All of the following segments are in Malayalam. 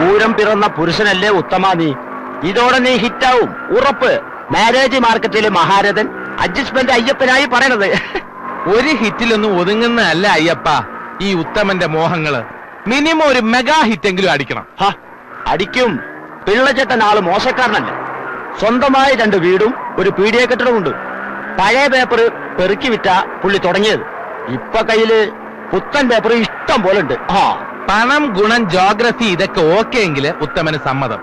പൂരം പിറന്ന പുരുഷനല്ലേ ഉത്തമ നീ. ഇതോടെ നീ ഹിറ്റാവും ഉറപ്പ്. മാരേജ് മാർക്കറ്റിലെ മഹാരഥൻ അഡ്ജസ്റ്റ്മെന്റ് അയ്യപ്പനായി പറയണത്. ഒരു ഹിറ്റിലൊന്നും ഒതുങ്ങുന്നതല്ല അയ്യപ്പ ഈ ഉത്തമന്റെ മോഹങ്ങള്. മിനിമം ഒരു മെഗാ ഹിറ്റെങ്കിലും അടിക്കണം. അടിക്കും. പിള്ളച്ചേട്ടൻ ആള് മോശക്കാരനല്ല. സ്വന്തമായി 2 വീടും ഒരു പീഡിയ കെട്ടിടമുണ്ട്. പഴയ പേപ്പർ പെറുക്കി വിറ്റ പുള്ളി തുടങ്ങിയത്. ഇപ്പൊ കയ്യില് പുത്തൻ പേപ്പർ ഇഷ്ടം പോലെ ഉണ്ട്. പണം, ഗുണം, ജോഗ്രഫി ഇതൊക്കെ ഓക്കെ എങ്കില് ഉത്തമന് സമ്മതം.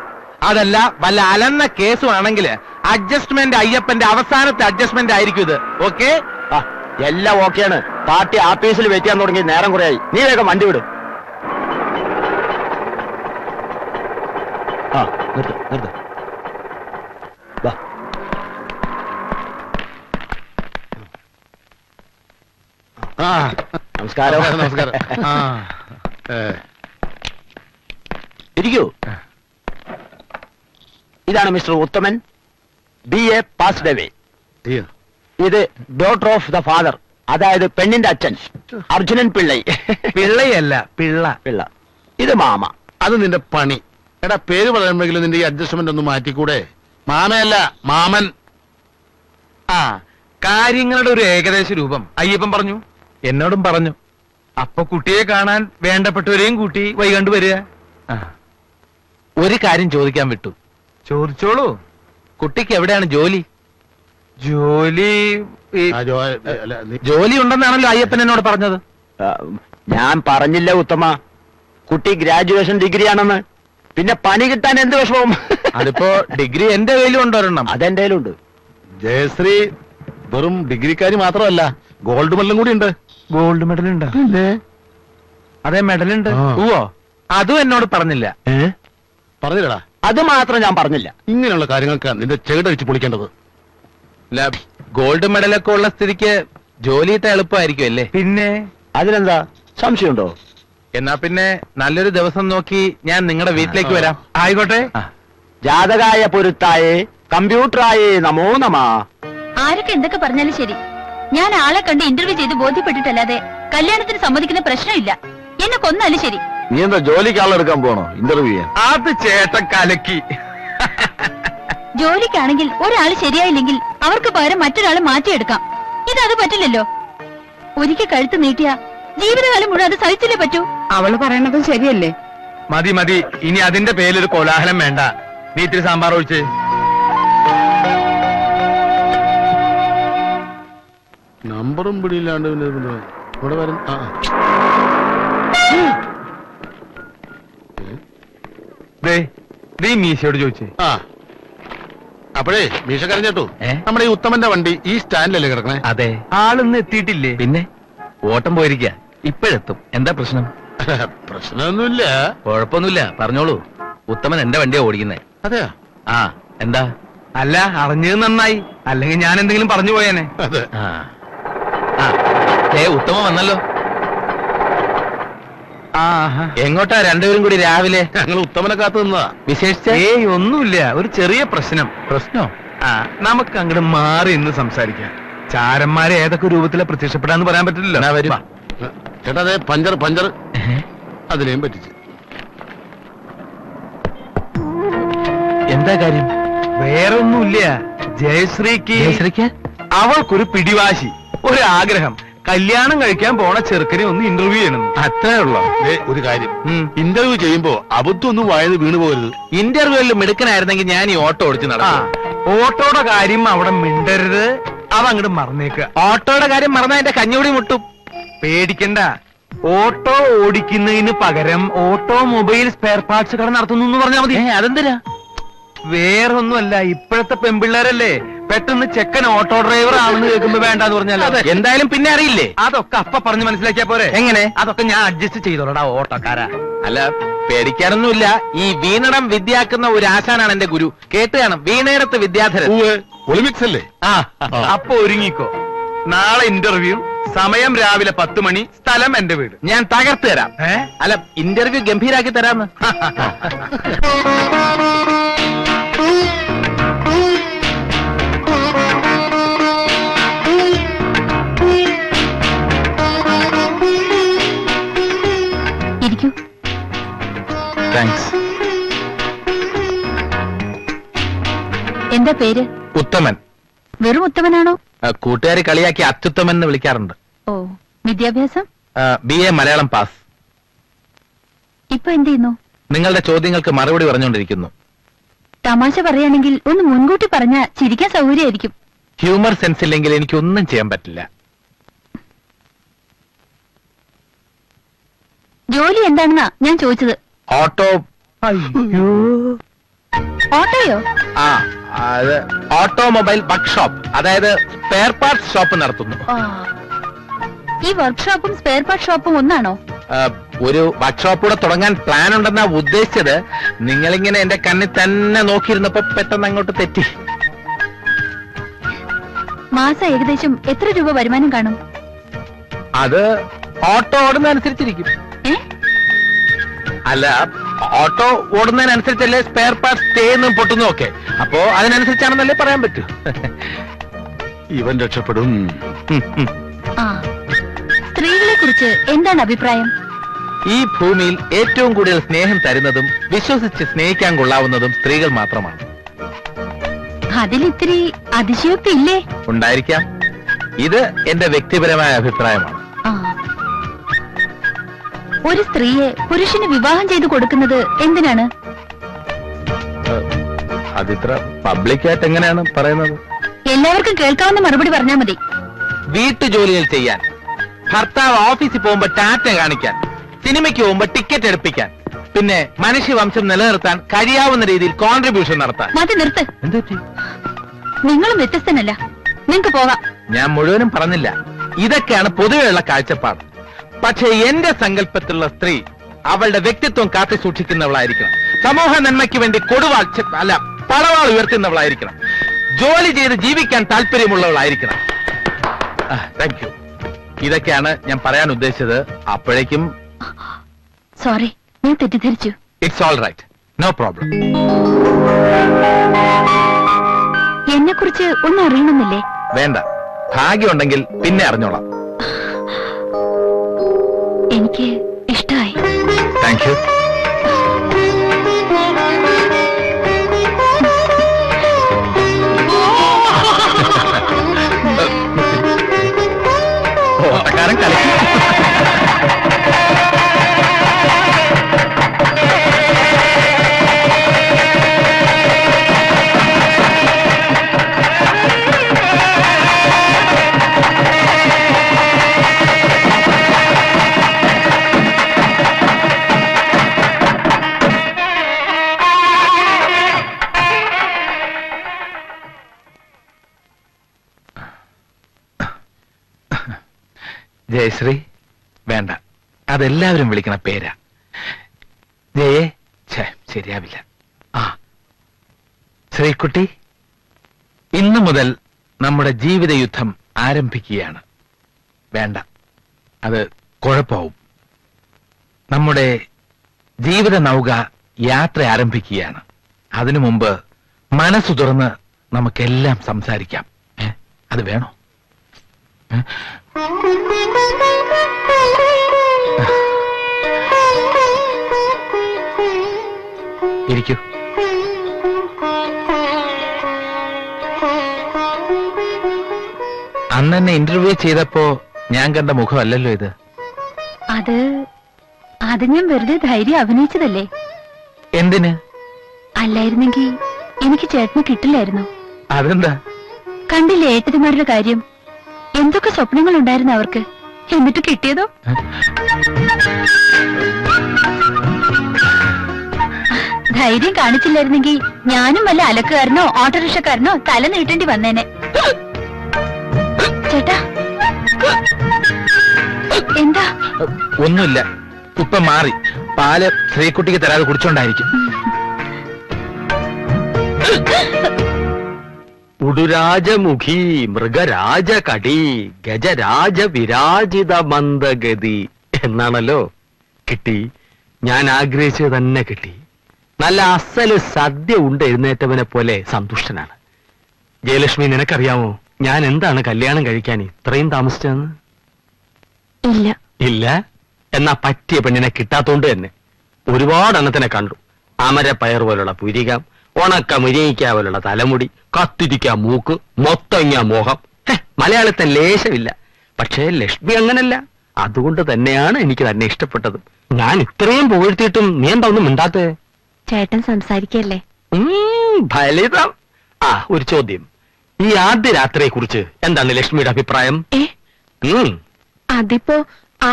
അതല്ല വല്ല അലന്ന കേസുമാണെങ്കിൽ അഡ്ജസ്റ്റ്മെന്റ് അയ്യപ്പന്റെ അവസാനത്തെ അഡ്ജസ്റ്റ്മെന്റ് ആയിരിക്കും ഇത്. ഓക്കെ? എല്ലാം ഓക്കെയാണ്. പാർട്ടി ആഫീസിൽ വെയിറ്റ് ചെയ്യാൻ തുടങ്ങി നേരം കുറയായി. നീ വേഗം വണ്ടി വിടും. നമസ്കാരം. നമസ്കാരം. ഇരിക്കൂ. ഇതാണ് മിസ്റ്റർ ഉത്തമൻ, BA പാസ്ഡ് അവേ. ഇത് ഡോട്ടർ ഓഫ് ദ ഫാദർ, അതായത് പെണ്ണിന്റെ അച്ഛൻ അർജുനൻ പിള്ളൈ. പിള്ളയല്ല പിള്ള. പിള്ള. ഇത് മാമ. അത് നിന്റെ പണി. എടാ, പേര് പറയുമ്പോഴെങ്കിലും നിന്റെ ഈ അഡ്ജസ്റ്റ്മെന്റ് ഒന്ന് മാറ്റിക്കൂടെ? മാമയല്ല, മാമൻ. കാര്യങ്ങളുടെ ഒരു ഏകദേശ രൂപം അയ്യപ്പൻ പറഞ്ഞു, എന്നോടും പറഞ്ഞു. അപ്പൊ കുട്ടിയെ കാണാൻ വേണ്ടപ്പെട്ടവരെയും കൂട്ടി വൈകണ്ട് വരിക. ഒരു കാര്യം ചോദിക്കാൻ വിട്ടു. ചോദിച്ചോളൂ. കുട്ടിക്ക് എവിടെയാണ് ജോലി? ജോലി ഉണ്ടെന്നാണല്ലോ അയ്യപ്പൻ എന്നോട് പറഞ്ഞത്. ഞാൻ പറഞ്ഞില്ല ഉത്തമ, കുട്ടി ഗ്രാജുവേഷൻ ഡിഗ്രി ആണെന്ന്. പിന്നെ പണി കിട്ടാൻ എന്ത് വിഷമവും. അതിപ്പോ ഡിഗ്രി എന്റെ കയ്യിലും ഉണ്ടൊരെണ്ണം. അതെന്റെ കയ്യിലുണ്ട്. ജയശ്രീ വെറും ഡിഗ്രിക്കാരി മാത്രമല്ല, ഗോൾഡ് മെഡലും കൂടി ഉണ്ട്. ഗോൾഡ് മെഡൽ ഉണ്ട്? അതെ, മെഡലുണ്ട്. ഓ, അതും എന്നോട് പറഞ്ഞില്ല. പറഞ്ഞില്ലടാ? അത് മാത്രം ഞാൻ പറഞ്ഞില്ല. ഇങ്ങനെയുള്ള കാര്യങ്ങൾക്ക് നിന്റെ ചെകിടടിച്ച് പൊളിക്കേണ്ടത്. ഗോൾഡ് മെഡലൊക്കെ ഉള്ള സ്ഥിതിക്ക് ജോലിയിട്ട് എളുപ്പമായിരിക്കും അല്ലേ? പിന്നെ അതിനെന്താ സംശയമുണ്ടോ? എന്നാ പിന്നെ നല്ലൊരു ദിവസം നോക്കി ഞാൻ നിങ്ങളുടെ വീട്ടിലേക്ക് വരാം. ആയിക്കോട്ടെ. ജാതകായ പൊരുത്തായേ കമ്പ്യൂട്ടറായേ നമോ നമ. ആരൊക്കെ എന്തൊക്കെ പറഞ്ഞാലും ശരി, ഞാൻ ആളെ കണ്ട് ഇന്റർവ്യൂ ചെയ്ത് ബോധ്യപ്പെട്ടിട്ടല്ലാതെ കല്യാണത്തിന് സമ്മതിക്കുന്ന പ്രശ്നമില്ല. എന്നെ കൊന്നാലും ശരി. നീ എന്താ ജോലിക്ക് ആളെടുക്കാൻ പോണോ ഇന്റർവ്യൂ ചെയ്യാൻ? അത് ചേട്ടൻ കലക്കി. ജോലിക്കാണെങ്കിൽ ഒരാൾ ശരിയായില്ലെങ്കിൽ അവർക്ക് പകരം മറ്റൊരാളെ മാറ്റിയെടുക്കാം. ഇതത് പറ്റില്ലല്ലോ. ഒരിക്കൽ കഴുത്ത് നീട്ടിയ ജീവിതകാലം മുഴുവൻ അത് സഹിച്ചില്ലേ പറ്റൂ. അവള് പറയണതും ശരിയല്ലേ? മതി മതി, ഇനി അതിന്റെ പേരിലൊരു കോലാഹലം വേണ്ട. നീ ഇത്തിരി സാമ്പാർ ഒഴിച്ച്. നമ്പറും പിടിയില്ലാണ്ട് ഇവിടെ വരും. നീ മീശയോട് ചോദിച്ചേ. അപ്പോഴേ മീശ കരഞ്ഞേട്ടു, നമ്മുടെ ഈ ഉത്തമന്റെ വണ്ടി ഈ സ്റ്റാൻഡിലല്ലേ കിടക്കണേ? അതെ. ആളൊന്നും എത്തിയിട്ടില്ലേ? പിന്നെ ഓട്ടം പോയിരിക്ക. ഇപ്പോഴെത്തും. എന്താ പ്രശ്നം? പ്രശ്നമൊന്നുമില്ല. കുഴപ്പമൊന്നുമില്ല, പറഞ്ഞോളൂ. ഉത്തമൻ എന്റെ വണ്ടിയാ ഓടിക്കുന്നേ. അതെയാ? എന്താ? അല്ല, അറിഞ്ഞത് നന്നായി. അല്ലെങ്കിൽ ഞാൻ എന്തെങ്കിലും പറഞ്ഞു പോയേനെ. ഉത്തമൻ വന്നല്ലോ. എങ്ങോട്ടാ രണ്ടുപേരും കൂടി രാവിലെ? ഞങ്ങൾ ഉത്തമനെ കാത്തു നിന്നതാ. വിശേഷിച്ച? ഒന്നുമില്ല, ഒരു ചെറിയ പ്രശ്നം. പ്രശ്നോ? നമുക്ക് അങ്ങോട്ട് മാറി ഇന്ന് സംസാരിക്കാം. ചാരന്മാരെ ഏതൊക്കെ രൂപത്തിലെ പ്രത്യക്ഷപ്പെടാന്ന് പറയാൻ പറ്റില്ലല്ലോ. ചേട്ടാ, അതെ പഞ്ചർ പഞ്ചർ അതിനെയും പറ്റിച്ച്. എന്താ കാര്യം? വേറെ ഒന്നുമില്ല. ജയശ്രീക്ക് അവൾക്കൊരു പിടിവാശി, ഒരു ആഗ്രഹം. കല്യാണം കഴിക്കാൻ പോണ ചെറുക്കനെ ഒന്ന് ഇന്റർവ്യൂ ചെയ്യണം. അത്രേ ഉള്ളൂ. ഒരു കാര്യം, ഇന്റർവ്യൂ ചെയ്യുമ്പോ അബദ്ധമൊന്നും വായത് വീണു പോകരുത്. ഇന്റർവ്യൂവിൽ മിടുക്കനായിരുന്നെങ്കിൽ ഞാൻ ഈ ഓട്ടോ ഓടിച്ച് നടക്കാം. ഓട്ടോയുടെ കാര്യം അവിടെ മിണ്ടരുത്. അതങ്ങോട്ട് മറന്നേക്കുക. ഓട്ടോയുടെ കാര്യം മറന്നാ എന്റെ കഞ്ഞൂടി മുട്ടും. പേടിക്കണ്ട. ഓട്ടോ ഓടിക്കുന്നതിന് പകരം ഓട്ടോമൊബൈൽ സ്പെയർ പാർട്സ് കട നടത്തുന്നു എന്ന് പറഞ്ഞാൽ മതി. അതെന്തിനാ? വേറൊന്നുമല്ല, ഇപ്പോഴത്തെ പെൺപിള്ളേരല്ലേ പെട്ടെന്ന് ചെക്കൻ ഓട്ടോ ഡ്രൈവർ ആണെന്ന് കേൾക്കുമ്പോ വേണ്ടെന്ന് പറഞ്ഞാൽ എന്തായാലും പിന്നെ അറിയില്ലേ. അതൊക്കെ അപ്പ പറഞ്ഞ് മനസ്സിലാക്കിയാ പോരെ. എങ്ങനെ? അതൊക്കെ ഞാൻ അഡ്ജസ്റ്റ് ചെയ്തോളടാ ഓട്ടോക്കാരാ. അല്ല, പേടിക്കാനൊന്നുമില്ല. ഈ വീണടം വിദ്യാക്കുന്ന ഒരു ആശാനാണ് എന്റെ ഗുരു. കേട്ട് കാണും, വീണയിടത്ത് വിദ്യാധരൻ. ഒളിമ്പിക്സ് അല്ലേ? അപ്പൊ ഒരുങ്ങിക്കോ. നാളെ ഇന്റർവ്യൂ, സമയം രാവിലെ 10 മണി, സ്ഥലം എന്റെ വീട്. ഞാൻ തകർത്ത് തരാം. അല്ല, ഇന്റർവ്യൂ ഗംഭീരാക്കി തരാന്ന്. ഇരിക്കൂ. താങ്ക്സ്. എന്താ പേര്? ഉത്തമൻ. വെറും ഉത്തമനാണോ? കൂട്ടുകാരെ കളിയാക്കി അത്യുത്തമൻ എന്ന് വിളിക്കാറുണ്ട്. ഓ, വിദ്യാഭ്യാസം? BA Malayalam pass. ഇപ്പൊ എന്ത് ചെയ്യുന്നു? നിങ്ങളുടെ ചോദ്യങ്ങൾക്ക് മറുപടി പറഞ്ഞുകൊണ്ടിരിക്കുന്നു. തമാശ പറയുകയാണെങ്കിൽ ഒന്ന് മുൻകൂട്ടി പറഞ്ഞാ ചിരിക്കാൻ സൗകര്യമായിരിക്കും. ഹ്യൂമർ സെൻസ് ഇല്ലെങ്കിൽ എനിക്കൊന്നും ചെയ്യാൻ പറ്റില്ല. ജോലി എന്താണെന്നാ ഞാൻ ചോദിച്ചത്. ഓട്ടോ. ഓട്ടോയോ? അത് ഓട്ടോമൊബൈൽ വർക്ക്ഷോപ്പ്, അതായത് സ്പെയർ പാർട്സ് ഷോപ്പ് നടത്തുന്നു. ഈ വർക്ക്ഷോപ്പും സ്പെയർ പാർട്ട് ഷോപ്പും ഒന്നാണോ? ഒരു വർക്ക്ഷോപ്പ് കൂടെ തുടങ്ങാൻ പ്ലാൻ ഉണ്ടെന്നാ ഉദ്ദേശിച്ചത്. നിങ്ങളിങ്ങനെ എന്റെ കണ്ണിൽ തന്നെ നോക്കിയിരുന്നപ്പോ പെട്ടെന്ന് അങ്ങോട്ട് തെറ്റി. മാസം ഏകദേശം എത്ര രൂപ വരുമാനം കാണും? അത് ഓട്ടോ ഓടുന്നതനുസരിച്ചിരിക്കും. അല്ല, ഓട്ടോ ഓടുന്നതിനനുസരിച്ചല്ലേ സ്പെയർ പാർട്സ് തേന്നും പൊട്ടുന്നും ഒക്കെ. അപ്പോ അതിനനുസരിച്ചാണെന്നല്ലേ പറയാൻ പറ്റൂ. ഇവൻ രക്ഷപ്പെടും. സ്ത്രീകളെ കുറിച്ച് എന്താണ് അഭിപ്രായം? ഈ ഭൂമിയിൽ ഏറ്റവും കൂടുതൽ സ്നേഹം തരുന്നതും വിശ്വസിച്ച് സ്നേഹിക്കാൻ കൊള്ളാവുന്നതും സ്ത്രീകൾ മാത്രമാണ്. അതിലിത്തിരി അതിശയോക്തി ഇല്ലേ? ഉണ്ടായിരിക്കാം. ഇത് എന്റെ വ്യക്തിപരമായ അഭിപ്രായമാണ്. ഒരു സ്ത്രീയെ പുരുഷന് വിവാഹം ചെയ്തു കൊടുക്കുന്നത് എന്തിനാണ്? അതിത്ര പബ്ലിക്കായിട്ട് എങ്ങനെയാണ് പറയുന്നത്? എല്ലാവർക്കും കേൾക്കാവുന്ന മറുപടി പറഞ്ഞാൽ മതി. വീട്ടുജോലികൾ ചെയ്യാൻ, ഭർത്താവ് ഓഫീസിൽ പോകുമ്പോ ടാറ്റ കാണിക്കാൻ, സിനിമയ്ക്ക് പോകുമ്പോ ടിക്കറ്റ് എടുപ്പിക്കാൻ, പിന്നെ മനുഷ്യവംശം നിലനിർത്താൻ കഴിയാവുന്ന രീതിയിൽ കോൺട്രിബ്യൂഷൻ നടത്താൻ. മതി, നിർത്ത്. നിങ്ങളും വ്യത്യസ്തനല്ല, നിങ്ങൾക്ക് പോകാം. ഞാൻ മുഴുവനും പറഞ്ഞില്ല. ഇതൊക്കെയാണ് പൊതുവെയുള്ള കാഴ്ചപ്പാട്. പക്ഷേ എന്റെ സങ്കല്പത്തിലുള്ള സ്ത്രീ അവളുടെ വ്യക്തിത്വം കാത്തു സൂക്ഷിക്കുന്നവളായിരിക്കണം. സമൂഹ നന്മയ്ക്ക് വേണ്ടി കൊടുവാൾ അല്ല പടവാൾ ഉയർത്തുന്നവളായിരിക്കണം. ജോലി ചെയ്ത് ജീവിക്കാൻ താല്പര്യമുള്ളവളായിരിക്കണം. Thank you. ഇതൊക്കെയാണ് ഞാൻ പറയാൻ ഉദ്ദേശിച്ചത്. അപ്പോഴേക്കും സോറി, ഞാൻ തെറ്റിദ്ധരിച്ചു. It's all right, no problem. എന്നെ കുറിച്ച് ഒന്നും അറിയണമെന്നില്ലേ? വേണ്ട, ഭാഗ്യമുണ്ടെങ്കിൽ പിന്നെ അറിഞ്ഞോളാം. എനിക്ക് ഇഷ്ടമായി. Thank you. ഓട്ടക്കാരൻ കളിക്കും. ജയശ്രീ വേണ്ട, അതെല്ലാവരും വിളിക്കണ പേരാ. ജയേ ശരിയാവില്ല. ശ്രീകുട്ടി, ഇന്നു മുതൽ നമ്മുടെ ജീവിത യുദ്ധം ആരംഭിക്കുകയാണ്. വേണ്ട, അത് കുഴപ്പമാവും. നമ്മുടെ ജീവിത നൗക യാത്ര ആരംഭിക്കുകയാണ്. അതിനു മുമ്പ് മനസ്സു തുറന്ന് നമുക്കെല്ലാം സംസാരിക്കാം. അത് വേണോ? ഇരിക്കൂ. അന്ന് എന്നെ ഇന്റർവ്യൂ ചെയ്തപ്പോ ഞാൻ കണ്ട മുഖമല്ലല്ലോ ഇത്. അത് ഞാൻ വെറുതെ ധൈര്യം അഭിനയിച്ചതല്ലേ. എന്തിന്? അല്ലായിരുന്നെങ്കിൽ എനിക്ക് ചേട്ടന് കിട്ടില്ലായിരുന്നു. അതെന്താ? കണ്ടില്ലേ ഏട്ടന്മാരുടെ കാര്യം, എന്തൊക്കെ സ്വപ്നങ്ങൾ ഉണ്ടായിരുന്നു അവർക്ക്, എന്നിട്ട് കിട്ടിയതോ? ധൈര്യം കാണിച്ചില്ലായിരുന്നെങ്കിൽ ഞാനും വല്ല അലക്കുകാരനോ ഓട്ടോറിക്ഷക്കാരനോ തല നീട്ടേണ്ടി വന്നേനെ. ചേട്ടാ, എന്താ? ഒന്നുമില്ല, ഇപ്പൊ മാറി. പാല് ശ്രീകുട്ടിക്ക് തരാതെ കുടിച്ചോണ്ടായിരിക്കും. ഉടുരാജമുഖി മൃഗരാജകടി ഗജരാജ വിരാജിത മന്ദഗതി എന്നാണല്ലോ. കിട്ടി, ഞാൻ ആഗ്രഹിച്ചത് തന്നെ കിട്ടി. നല്ല അസല് സദ്യ ഉണ്ട് എഴുന്നേറ്റവനെ പോലെ സന്തുഷ്ടനാണ്. ജയലക്ഷ്മി, നിനക്കറിയാമോ ഞാൻ എന്താണ് കല്യാണം കഴിക്കാൻ ഇത്രയും താമസിച്ചതെന്ന്? ഇല്ല. ഇല്ല? എന്നാ പറ്റിയ പെണ്ണിനെ കിട്ടാത്തോണ്ട് തന്നെ ഒരുപാട് എണ്ണത്തിനെ കണ്ടു. അമര പയർ പോലുള്ള പുരികം, ഉണക്ക മുരിങ്ങിക്കാവലുള്ള തലമുടി, കത്തിരിക്കാ മൂക്ക്, മൊത്തങ്ങ മോഹം. മലയാളത്തിൽ ലേശമില്ല. പക്ഷേ ലക്ഷ്മി അങ്ങനല്ല. അതുകൊണ്ട് തന്നെയാണ് എനിക്ക് തന്നെ ഇഷ്ടപ്പെട്ടത്. ഞാൻ ഇത്രയും പുകഴ്ത്തിയിട്ടും നീ എന്താ ഒന്നും മിണ്ടാത്തേ? ചേട്ടൻ സംസാരിക്കല്ലേ? ഫലിതം. ഒരു ചോദ്യം. ഈ ആദ്യ രാത്രിയെ കുറിച്ച് എന്താണ് ലക്ഷ്മിയുടെ അഭിപ്രായം? അതിപ്പോ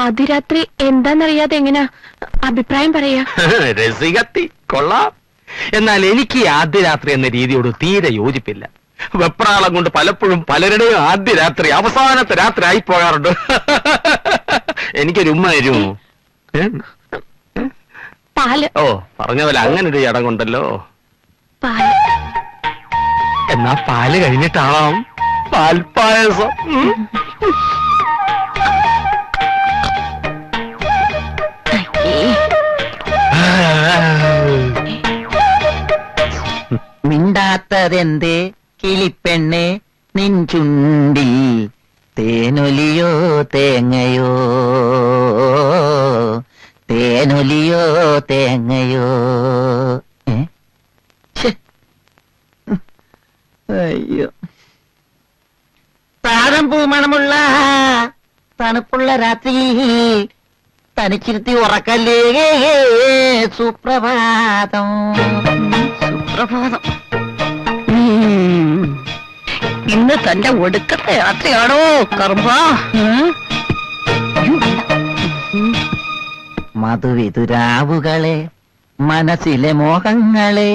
ആദ്യ രാത്രി എന്താന്നറിയാതെ എങ്ങനാ അഭിപ്രായം പറയാ? രസികത്തി, കൊള്ളാം. എന്നാൽ എനിക്ക് ഈ ആദ്യ രാത്രി എന്ന രീതിയോട് തീരെ യോജിപ്പില്ല. വെപ്രാളം കൊണ്ട് പലപ്പോഴും പലരുടെയും ആദ്യ രാത്രി അവസാനത്തെ രാത്രി ആയി പോകാറുണ്ട്. എനിക്കൊരു ഉമ്മ തരുമോ? പാല്. ഓ, പറഞ്ഞ പോലെ അങ്ങനെ ഒരു ചടങ്ങുണ്ടല്ലോ. പാല്. എന്നാ പാല് കഴിഞ്ഞിട്ടാവാം പാൽപ്പായസം. മിണ്ടാത്തതെന്തേ കിളിപ്പെണ്ണെ നിൻചുണ്ടിൽ തേനൊലിയോ തേങ്ങയോ, തേനൊലിയോ തേങ്ങയോ. അയ്യോ, താഴം പൂമണമുള്ള തണുപ്പുള്ള രാത്രി തനിച്ചിരുത്തി ഉറക്കല്ലേ സുപ്രഭാതം. സുപ്രഭാതം. ഇന്ന് തന്റെ ഒടുക്കത്തെ രാത്രിയാണോ കർമ്മ? മധുവിതുരാവുകളെ, മനസ്സിലെ മോഹങ്ങളെ,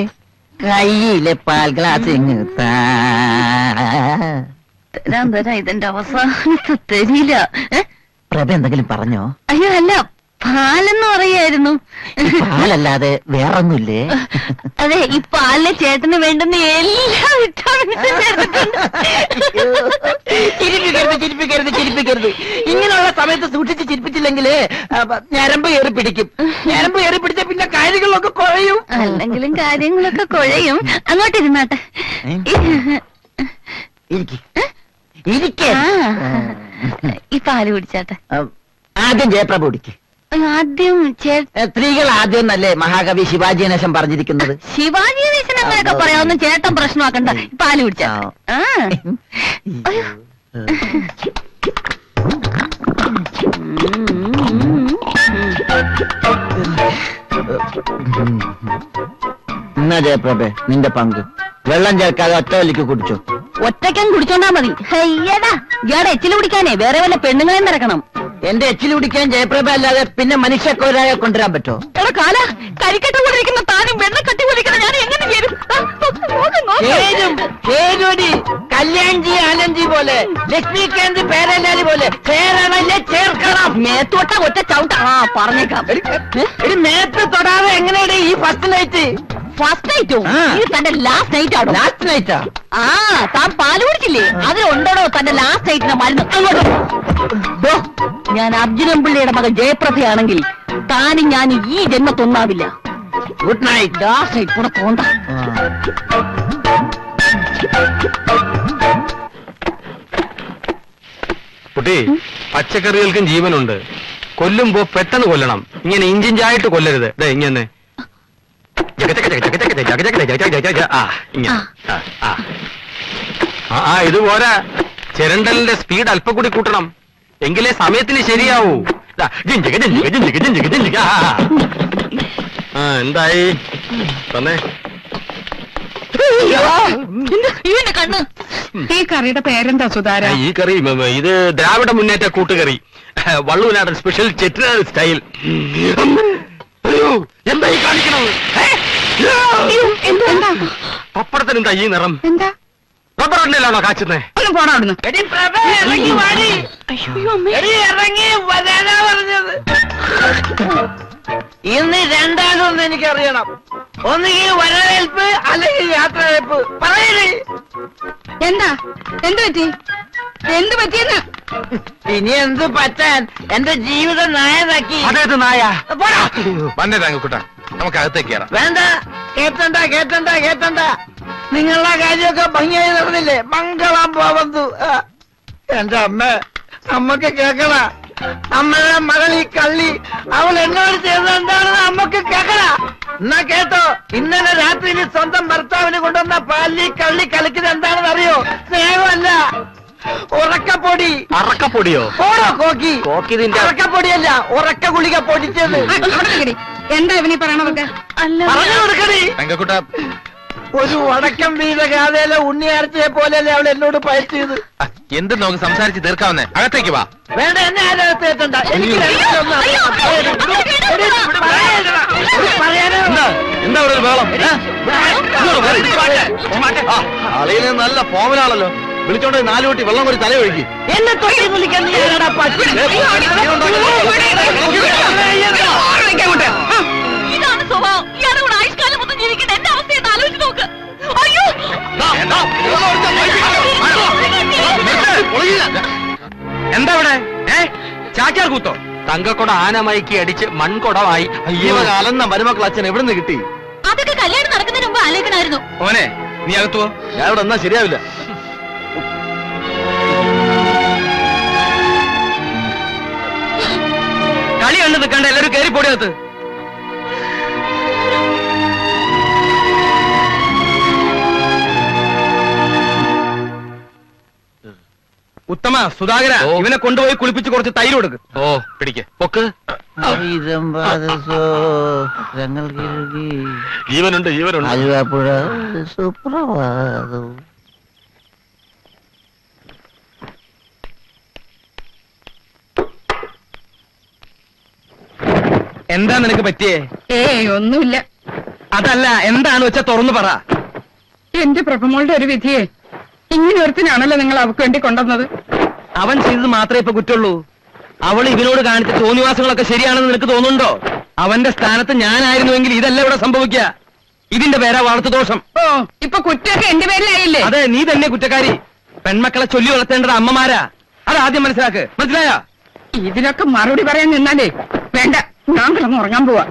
കയ്യിലെ പാൽ ഗ്ലാസ് തരാൻ ഇതിന്റെ അവസാനത്തെ തരില്ല. പ്രഭ എന്തെങ്കിലും പറഞ്ഞോ? അയ്യോ അല്ല, പാലെന്ന് പറയായിരുന്നു. പാലല്ലാതെ വേറൊന്നുമില്ലേ? അതെ, ഈ പാലിലെ ചേട്ടന് വേണ്ടുന്ന എല്ലാ വിറ്റാമിൻസും ചേർത്തിട്ടുണ്ട്. ചിരിപ്പിക്കരുത്. ഇങ്ങനെയുള്ള സമയത്ത് സൂക്ഷിച്ച് ചിരിപ്പിച്ചില്ലെങ്കിൽ ഞരമ്പ് കയറി പിടിക്കും. ഞരമ്പ് കയറി പിടിച്ച പിന്നെ കാര്യങ്ങളൊക്കെ കുഴയും. അല്ലെങ്കിലും കാര്യങ്ങളൊക്കെ കുഴയും. അങ്ങോട്ടിരുന്നാട്ടെ. ഈ പാല് കുടിച്ചാട്ടെ. ആദ്യം ജയപ്രഭ കുടിക്ക്. ആദ്യം സ്ത്രീകൾ ആദ്യം എന്നല്ലേ മഹാകവി ശിവാജി ഗണേശൻ പറഞ്ഞിരിക്കുന്നത്? ശിവാജി ഗണേശൻ അങ്ങനെയൊക്കെ പറയാവുന്ന ചേട്ടൻ പ്രശ്നമാക്കണ്ട. പാല് കുടിച്ചാ. എന്നാ ജയപ്രഭ നിന്റെ പങ്ക്. വെള്ളം ചേർക്കാതെ ഒറ്റ വലിക്ക് കുടിച്ചോ. ഒറ്റയ്ക്കും കുടിച്ചോണ്ടാ മതി. അയ്യടാ, ഇയാടെ എച്ചില് കുടിക്കാനേ വേറെ വല്ല പെണ്ണുങ്ങളെയും നിറക്കണം. എന്റെ എച്ചിൽ കുടിക്കാൻ ജയപ്രഭ അല്ലാതെ പിന്നെ മനുഷ്യക്കൊരാളെ കൊണ്ടുവരാൻ പറ്റോ? എടാ കാല, കരിക്കട്ട കൊണ്ടിരിക്കുന്ന താനും വെണ്ണക്കട്ടി കൊണ്ടിരിക്കുന്ന ഞാൻ എങ്ങനെ ചേരും? കല്യാൺജി ആനന്ദ്ജി പോലെ, ലക്ഷ്മികാന്ത് പേരല്ലാലി പോലെ ചേരണല്ലേ ചേർക്കണം. മേത്തോട്ട ഒറ്റ ചവിട്ട. പറഞ്ഞേക്കാം. നേരത്തെ തൊടാതെ എങ്ങനെയാണ് ഈ ഫസ്റ്റ് നൈറ്റ്? ഫസ്റ്റ് നൈറ്റോ? ഇത് തന്റെ ലാസ്റ്റ് നൈറ്റ് ആണോ? ലാസ്റ്റ് നൈറ്റാ? താൻ പാല് കുടിച്ചില്ലേ? അതിലുണ്ടോ തന്റെ ലാസ്റ്റ് നൈറ്റിന്റെ മരുന്ന്? അങ്ങോട്ടോ. ഞാൻ അർജുനൻ പിള്ളയുടെ മകൻ ജയപ്രഭയാണെങ്കിൽ താനും ഞാൻ ഈ ജന്മത്തൊന്നാവില്ല. Good night. ലാസ്റ്റ് നൈറ്റ് കൂടെ തോണ്ട. കുട്ടി, പച്ചക്കറികൾക്കും ജീവനുണ്ട്. കൊല്ലുമ്പോ പെട്ടെന്ന് കൊല്ലണം. ഇങ്ങനെ ഇഞ്ചിഞ്ചായിട്ട് കൊല്ലരുത്. ഇങ്ങനെ ഇത് പോരാ. ചിരണ്ടലിന്റെ സ്പീഡ് അല്പം കൂടി കൂട്ടണം. എങ്കിലേ സമയത്തിന് ശരിയാവൂ. എന്തായി തന്നെ? കണ്ണ്. ഈ കറിയുടെ പേരെന്താ സുധാര? ഈ കറി ഇത് ദ്രാവിഡ മുന്നേറ്റ കൂട്ടുകറി. വള്ളുവനാടൻ സ്പെഷ്യൽ ചെറ്റിനാട് സ്റ്റൈൽ. എന്തായി കാണിക്കണത്? പപ്പടത്തിന് എന്താ ഈ നിറം? എന്താ റബ്ബർ എണ്ണയിലാണോ കാച്ചുന്നേ? ഒന്ന് പോണ അവിടുന്ന്. ഇന്ന് രണ്ടാമതൊന്നും എനിക്കറിയണം. ഒന്നുകിൽ വരവേൽപ്പ് അല്ലെങ്കിൽ യാത്രവേൽപ്പ്. പറയണേ എന്താ? എന്ത് പറ്റി? എന്ത് പറ്റിയെന്ന്? ഇനി എന്ത് പറ്റാൻ? എന്റെ ജീവിതം നായനാക്കി. അതേത് നായ? വന്നേ താങ്കൂട്ട, നമുക്ക് അകത്തേക്ക് കയറാം. വേണ്ട, കേട്ടണ്ട. നിങ്ങളുടെ കാര്യമൊക്കെ ഭംഗിയായി നടന്നില്ലേ? മംഗളം പോവന്തു. എന്റെ അമ്മക്ക് കേക്കണ. അമ്മയുടെ മകൾ ഈ കള്ളി അവൾ എന്നോട് ചെയ്തത് എന്താണെന്ന് അമ്മക്ക് കേക്കണ. എന്നാ കേട്ടോ, ഇന്നലെ രാത്രിയിൽ സ്വന്തം ഭർത്താവിന് കൊണ്ടുവന്ന പാലി കള്ളി കളിക്കുന്നത് എന്താണെന്ന് അറിയോ? സ്നേഹമല്ല, ഉറക്കപ്പൊടി. അറക്കപ്പൊടിയോ? ഓടോ കോക്കി. കോക്കി ഇതിന്റെ ഉറക്കപ്പൊടിയല്ല, ഉറക്ക ഗുളിക പൊടിച്ചത്. എന്താ ഇവനീ പറയണതൊക്കെ? പറഞ്ഞു കൊടുക്കണി. തങ്കക്കുട്ട, ഒരു വടക്കം വീത ഗാഥയിലെ ഉണ്ണിയാർച്ചയെ പോലെയല്ലേ അവൾ എന്നോട് പയറ്റിയത്. എന്ത് നമുക്ക് സംസാരിച്ച് തീർക്കാവുന്നേ? അകത്തേക്ക് വാ. വേണ്ട, എന്നെ ആരകത്തേറ്റണ്ട. എനിക്ക് രണ്ടിലൊന്നും അറിയാം. പറയാനോ എന്താ ഇവിടെ ഒരു വേളം? അളിയിലെ നല്ല ഫോമിലാണല്ലോ. വിളിച്ചോണ്ട് 4 കുട്ടി വെള്ളം കൂടി തല ഒഴുക്കി. എന്നെ തൊഴിൽ വിളിക്കാൻ നീ ആരാടാ പട്ടി? ഇതാണ് സ്വഭാവം. ഇയാളുടെ കൂടെ ആയുഷ്കാലം മൊത്തം ജീവിക്കേണ്ട എന്റെ അവസ്ഥയെന്ന് ആലോചിച്ച് നോക്ക്. അയ്യോ, എന്താ ഇവിടെ? ചാക്യാർ കൂത്തോ? തങ്കക്കൊട ആനമയക്കി അടിച്ച് മൺകൊടമായി അലന്ന മരുമക്കൾ അച്ഛൻ എവിടെ നിന്ന് കിട്ടി? അതൊക്കെ കല്യാണം നടക്കുന്നതിന് മുമ്പ് ആലോചിക്കണമായിരുന്നു. ഓനെ നീ അകത്തുവോ? ഞാൻ ഇവിടെ എന്നാ ശരിയാവില്ല. കളി കണ്ടു നിൽക്കണ്ട, എല്ലാവരും കയറി പൊടിയകത്ത്. ഉത്തമ, സുധാകര, ഇവനെ കൊണ്ടുപോയി കുളിപ്പിച്ച് കുറച്ച് തൈര് കൊടുക്ക്. ഓ പിടിക്ക്, പൊക്ക്. ജീവനുണ്ട്, ജീവനുണ്ട്. ആലുവാപ്പുഴ സുപ്രഭാതം. എന്താ നിനക്ക് പറ്റിയേ? ഒന്നുമില്ല. അതല്ല, എന്താണ് വെച്ചാ തുറന്നു പറ. എന്റെ പ്രഭമോളുടെ ഒരു വിധിയെ ഇങ്ങനെ ഒരുത്തിനാണല്ലോ നിങ്ങൾ അവക്ക് വേണ്ടി കൊണ്ടുവന്നത്. അവൻ ചെയ്തത് മാത്രമേ ഇപ്പൊ കുറ്റുള്ളൂ. അവൾ ഇവനോട് കാണിച്ച തോന്നിവാസങ്ങളൊക്കെ ശരിയാണെന്ന് നിനക്ക് തോന്നുന്നുണ്ടോ? അവന്റെ സ്ഥാനത്ത് ഞാനായിരുന്നുവെങ്കിൽ ഇതല്ല ഇവിടെ സംഭവിക്കുക. ഇതിന്റെ പേരാ വളർത്തുദോഷം. ഓ, ഇപ്പൊ കുറ്റമൊക്കെ എന്റെ പേരിലായില്ലേ? അതെ, നീ തന്നെ കുറ്റക്കാരി. പെൺമക്കളെ ചൊല്ലി വളർത്തേണ്ടത് അമ്മമാരാ. അതാദ്യം മനസ്സിലാക്ക്. മനസ്സിലായോ? ഇതിനൊക്കെ മറുപടി പറയാൻ നിന്നാലേ വേണ്ട, ഞാൻ കിടന്ന് ഉറങ്ങാൻ പോവാ.